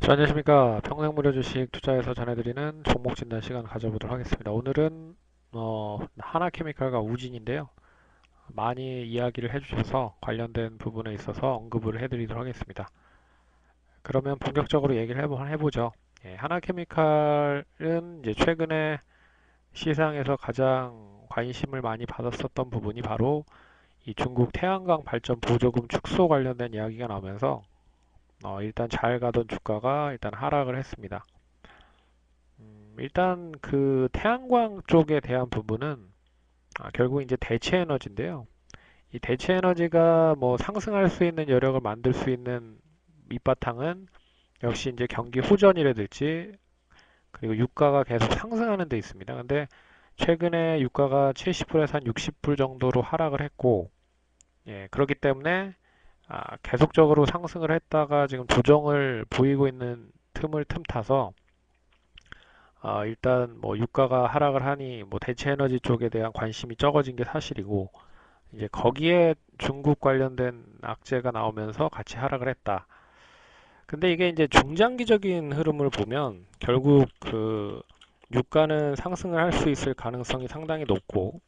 안녕하십니까. 평생무료 주식 투자에서 전해드리는 종목 진단 시간 가져보도록 하겠습니다. 오늘은 하나케미칼과 우진인데요. 많이 이야기를 해주셔서 관련된 부분에 있어서 언급을 해드리도록 하겠습니다. 그러면 본격적으로 얘기를 해보죠. 예, 하나케미칼은 이제 최근에 시장에서 가장 관심을 많이 받았었던 부분이 바로 이 중국 태양광 발전 보조금 축소 관련된 이야기가 나오면서 일단 잘 가던 주가가 일단 하락을 했습니다. 일단 그 태양광 쪽에 대한 부분은 결국 이제 대체 에너지인데요. 이 대체 에너지가 뭐 상승할 수 있는 여력을 만들 수 있는 밑바탕은 역시 이제 경기 호전이라든지 그리고 유가가 계속 상승하는 데 있습니다. 근데 최근에 유가가 70불에서 한 60불 정도로 하락을 했고, 예, 그렇기 때문에 계속적으로 상승을 했다가 지금 조정을 보이고 있는 틈타서 일단 뭐 유가가 하락을 하니 뭐 대체 에너지 쪽에 대한 관심이 적어진 게 사실이고 이제 거기에 중국 관련된 악재가 나오면서 같이 하락을 했다. 근데 이게 이제 중장기적인 흐름을 보면 결국 그 유가는 상승을 할 수 있을 가능성이 상당히 높고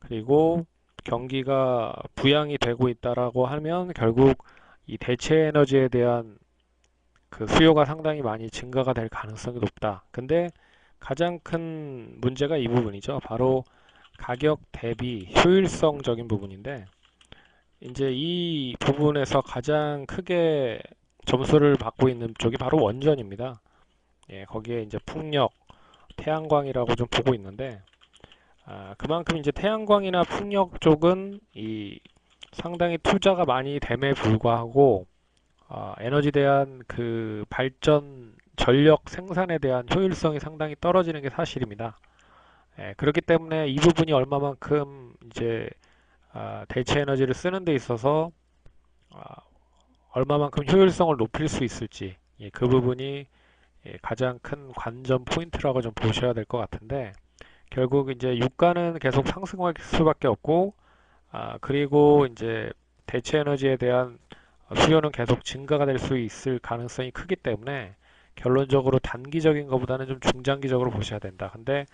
그리고 경기가 부양이 되고 있다라고 하면 결국 이 대체 에너지에 대한 그 수요가 상당히 많이 증가가 될 가능성이 높다. 근데 가장 큰 문제가 이 부분이죠. 바로 가격 대비 효율성적인 부분인데, 이제 이 부분에서 가장 크게 점수를 받고 있는 쪽이 바로 원전입니다. 예, 거기에 이제 풍력, 태양광이라고 좀 보고 있는데, 그만큼 이제 태양광이나 풍력 쪽은 이 상당히 투자가 많이 됨에 불구하고 에너지 대한 그 발전 전력 생산에 대한 효율성이 상당히 떨어지는 게 사실입니다. 예, 그렇기 때문에 이 부분이 얼마만큼 이제 대체 에너지를 쓰는 데 있어서 아, 얼마만큼 효율성을 높일 수 있을지 예, 그 부분이 가장 큰 관전 포인트라고 좀 보셔야 될 것 같은데 결국 이제 유가는 계속 상승할 수밖에 없고 그리고 이제 대체 에너지에 대한 수요는 계속 증가가 될 수 있을 가능성이 크기 때문에 결론적으로 단기적인 것보다는 좀 중장기적으로 보셔야 된다. 근데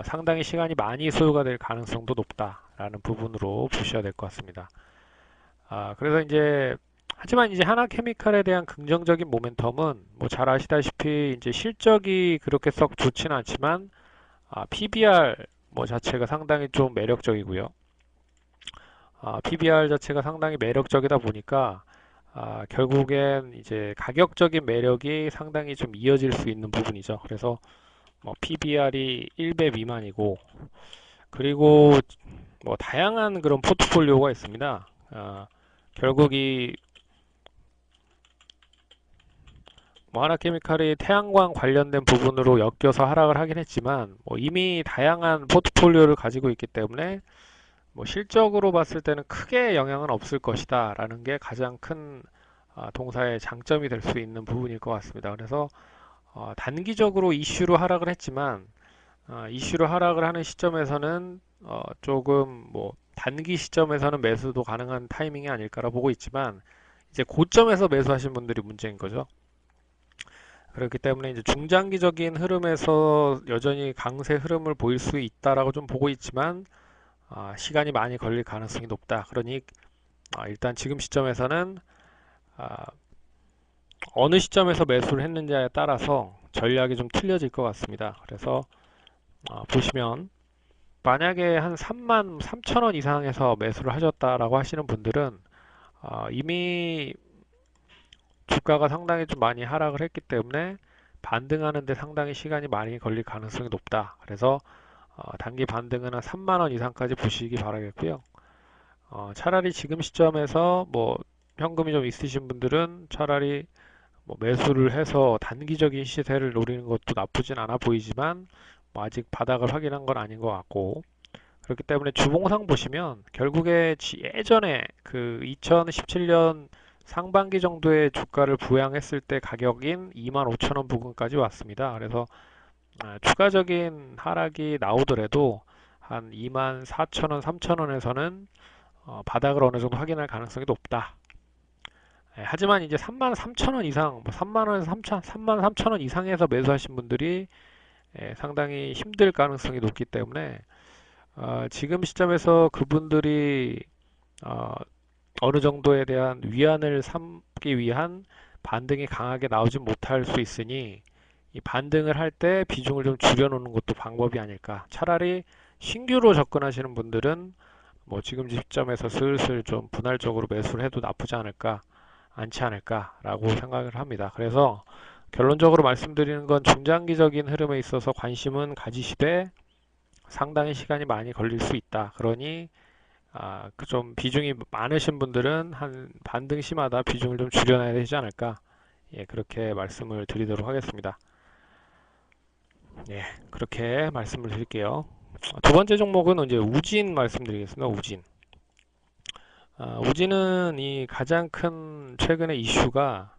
상당히 시간이 많이 소요가 될 가능성도 높다라는 부분으로 보셔야 될 것 같습니다. 그래서 이제 하지만 이제 하나케미칼에 대한 긍정적인 모멘텀은 뭐 잘 아시다시피 이제 실적이 그렇게 썩 좋지는 않지만 PBR 뭐 자체가 상당히 좀 매력적이고요. PBR 자체가 상당히 매력적이다 보니까 결국엔 이제 가격적인 매력이 상당히 좀 이어질 수 있는 부분이죠. 그래서 뭐 PBR이 1배 미만이고 그리고 뭐 다양한 그런 포트폴리오가 있습니다. 결국 이 뭐 하나케미칼이 태양광 관련된 부분으로 엮여서 하락을 하긴 했지만 뭐 이미 다양한 포트폴리오를 가지고 있기 때문에 뭐 실적으로 봤을 때는 크게 영향은 없을 것이다 라는 게 가장 큰 동사의 장점이 될 수 있는 부분일 것 같습니다. 그래서 단기적으로 이슈로 하락을 했지만 이슈로 하락을 하는 시점에서는 조금 뭐 단기 시점에서는 매수도 가능한 타이밍이 아닐까라 보고 있지만 이제 고점에서 매수하신 분들이 문제인 거죠. 그렇기 때문에 이제 중장기적인 흐름에서 여전히 강세 흐름을 보일 수 있다라고 좀 보고 있지만 시간이 많이 걸릴 가능성이 높다. 그러니 일단 지금 시점에서는 아, 어느 시점에서 매수를 했느냐에 따라서 전략이 좀 틀려질 것 같습니다. 그래서 보시면 만약에 한 3만 3천 원 이상에서 매수를 하셨다라고 하시는 분들은 이미 주가가 상당히 좀 많이 하락을 했기 때문에 반등하는데 상당히 시간이 많이 걸릴 가능성이 높다. 그래서 단기 반등은 한 3만 원 이상까지 보시기 바라겠고요. 차라리 지금 시점에서 뭐 현금이 좀 있으신 분들은 차라리 뭐 매수를 해서 단기적인 시세를 노리는 것도 나쁘진 않아 보이지만 뭐 아직 바닥을 확인한 건 아닌 것 같고 그렇기 때문에 주봉상 보시면 결국에 예전에 그 2017년 상반기 정도의 주가를 부양했을 때 가격인 25,000원 부근까지 왔습니다. 그래서 추가적인 하락이 나오더라도 한 24,000원, 3,000원에서는 바닥을 어느 정도 확인할 가능성이 높다. 하지만 이제 33,000원 이상, 뭐 3만원에서 33,000원 이상에서 매수하신 분들이 상당히 힘들 가능성이 높기 때문에 지금 시점에서 그분들이 어, 어느 정도에 대한 위안을 삼기 위한 반등이 강하게 나오지 못할 수 있으니 이 반등을 할 때 비중을 좀 줄여놓는 것도 방법이 아닐까. 차라리 신규로 접근하시는 분들은 뭐 지금 시점에서 슬슬 좀 분할적으로 매수를 해도 나쁘지 않을까, 않지 않을까라고 생각을 합니다. 그래서 결론적으로 말씀드리는 건 중장기적인 흐름에 있어서 관심은 가지시되 상당히 시간이 많이 걸릴 수 있다. 그러니 그좀 비중이 많으신 분들은 한 반등시마다 비중을 좀 줄여놔야 되지 않을까? 예, 그렇게 말씀을 드리도록 하겠습니다. 예, 그렇게 말씀을 드릴게요. 두 번째 종목은 이제 우진 말씀드리겠습니다. 우진. 우진은 이 가장 큰 최근의 이슈가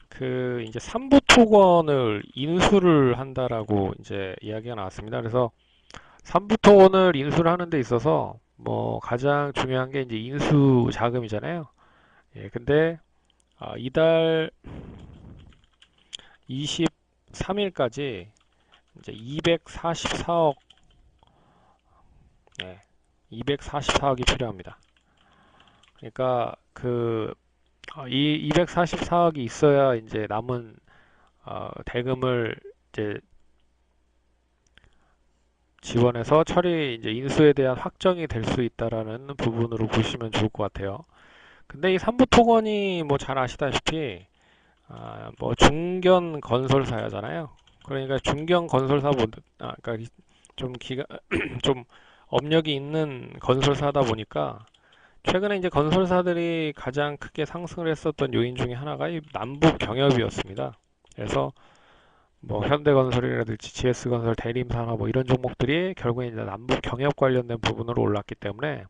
그 이제 삼부 토건을 인수를 한다라고 이제 이야기가 나왔습니다. 그래서 삼부 토건을 인수를 하는 데 있어서 뭐 가장 중요한 게 이제 인수 자금이잖아요. 예, 근데 이달 23일까지 이제 244억, 예, 244억이 필요합니다. 그러니까 이 244억이 있어야 이제 남은 대금을 이제 지원해서 이제 인수에 대한 확정이 될 수 있다라는 부분으로 보시면 좋을 것 같아요. 근데 이 삼부토건이 뭐 잘 아시다시피 뭐 중견 건설사잖아요. 그러니까 중견 건설사보다 그러니까 좀 좀 업력이 있는 건설사다 보니까 최근에 이제 건설사들이 가장 크게 상승을 했었던 요인 중에 하나가 이 남북 경협이었습니다. 그래서 뭐 현대건설이라든지 GS건설, 대림사나 뭐 이런 종목들이 결국에 이제 남북 경협 관련된 부분으로 올랐기 때문에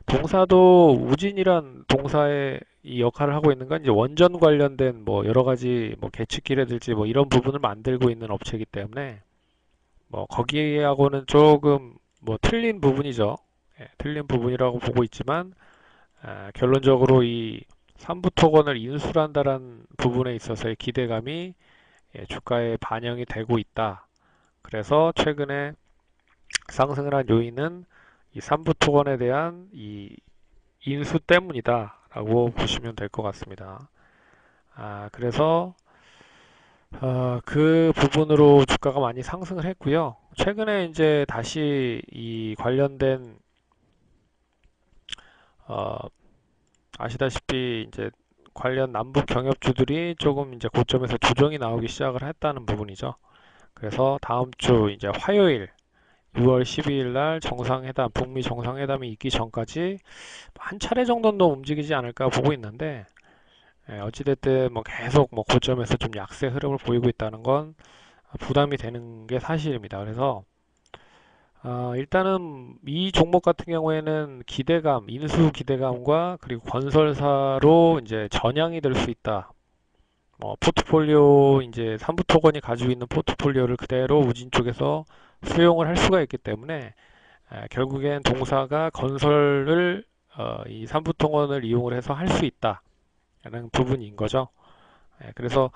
동사도 우진이란 동사의 이 역할을 하고 있는 건 이제 원전 관련된 뭐 여러 가지 뭐 계측기라든지 뭐 이런 부분을 만들고 있는 업체이기 때문에 뭐 거기하고는 조금 뭐 틀린 부분이죠. 예, 틀린 부분이라고 보고 있지만 결론적으로 이 삼부토건을 인수한다는 부분에 있어서의 기대감이 주가에 반영이 되고 있다. 그래서 최근에 상승을 한 요인은 이 삼부토건에 대한 이 인수 때문이다 라고 보시면 될 것 같습니다. 그래서 그 부분으로 주가가 많이 상승을 했고요. 최근에 이제 다시 이 관련된 어, 아시다시피 이제 관련 남북 경협주들이 조금 이제 고점에서 조정이 나오기 시작을 했다는 부분이죠. 그래서 다음 주 이제 화요일 6월 12일 날 정상회담, 북미 정상회담이 있기 전까지 한 차례 정도는 더 움직이지 않을까 보고 있는데 어찌됐든 뭐 계속 뭐 고점에서 좀 약세 흐름을 보이고 있다는 건 부담이 되는 게 사실입니다. 그래서 일단은 이 종목 같은 경우에는 기대감, 인수 기대감과 그리고 건설사로 이제 전향이 될 수 있다. 포트폴리오 이제 삼부토건이 가지고 있는 포트폴리오를 그대로 우진 쪽에서 수용을 할 수가 있기 때문에 결국엔 동사가 건설을 이 삼부토건을 이용을 해서 할 수 있다라는 부분인 거죠. 그래서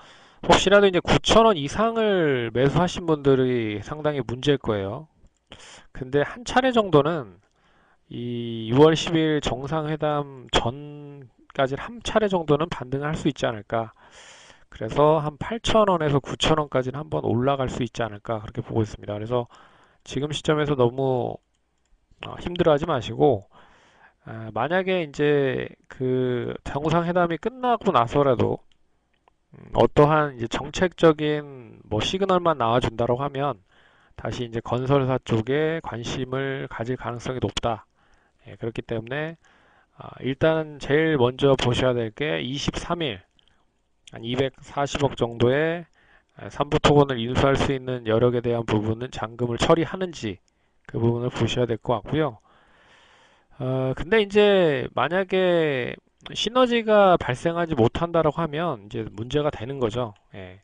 혹시라도 이제 9,000원 이상을 매수하신 분들이 상당히 문제일 거예요. 근데 한 차례 정도는 이 6월 10일 정상회담 전까지 한 차례 정도는 반등할 수 있지 않을까. 그래서 한 8,000원에서 9,000원까지는 한번 올라갈 수 있지 않을까 그렇게 보고 있습니다. 그래서 지금 시점에서 너무 힘들어하지 마시고 만약에 이제 그 정상회담이 끝나고 나서라도 어떠한 이제 정책적인 뭐 시그널만 나와준다고 하면 다시 이제 건설사 쪽에 관심을 가질 가능성이 높다. 그렇기 때문에 일단은 제일 먼저 보셔야 될 게 23일 한 240억 정도의 삼부 토건을 인수할 수 있는 여력에 대한 부분은 잔금을 처리하는지 그 부분을 보셔야 될 것 같고요. 근데 이제 만약에 시너지가 발생하지 못한다라고 하면 이제 문제가 되는 거죠. 예.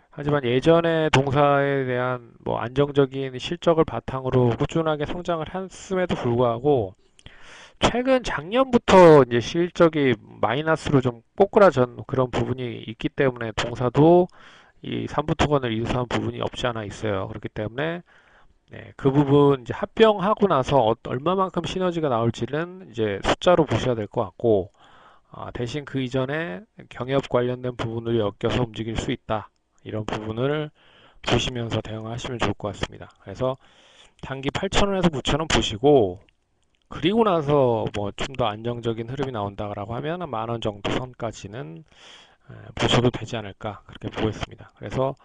하지만 예전에 동사에 대한 뭐 안정적인 실적을 바탕으로 꾸준하게 성장을 했음에도 불구하고 최근 작년부터 이제 실적이 마이너스로 좀 꼬꾸라진 그런 부분이 있기 때문에 동사도 이 3부 토건을 이수한 부분이 없지 않아 있어요. 그렇기 때문에 네, 그 부분 이제 합병하고 나서 얼마만큼 시너지가 나올지는 이제 숫자로 보셔야 될 것 같고, 대신 그 이전에 경협 관련된 부분을 엮여서 움직일 수 있다. 이런 부분을 보시면서 대응하시면 좋을 것 같습니다. 그래서 단기 8,000원에서 9,000원 보시고, 그리고 나서 뭐 좀 더 안정적인 흐름이 나온다라고 하면 한 만원 정도 선까지는 보셔도 되지 않을까 그렇게 보겠습니다. 그래서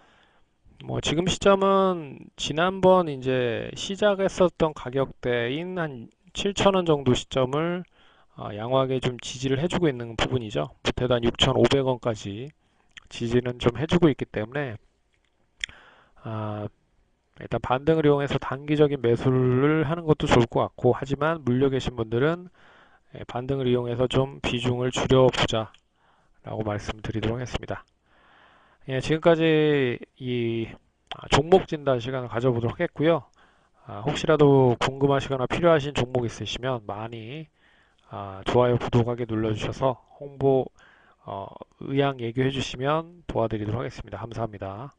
뭐 지금 시점은 지난번 이제 시작했었던 가격대인 한 7,000원 정도 시점을 양호하게 좀 지지를 해주고 있는 부분이죠. 못해도 한 6,500원까지 지지는 좀 해주고 있기 때문에 아, 일단 반등을 이용해서 단기적인 매수를 하는 것도 좋을 것 같고, 하지만 물려 계신 분들은 반등을 이용해서 좀 비중을 줄여보자 라고 말씀드리도록 하겠습니다. 예, 지금까지 이 종목 진단 시간을 가져보도록 하겠고요. 혹시라도 궁금하시거나 필요하신 종목 있으시면 많이 좋아요, 구독하기 눌러주셔서 홍보 의향 얘기해 주시면 도와드리도록 하겠습니다. 감사합니다.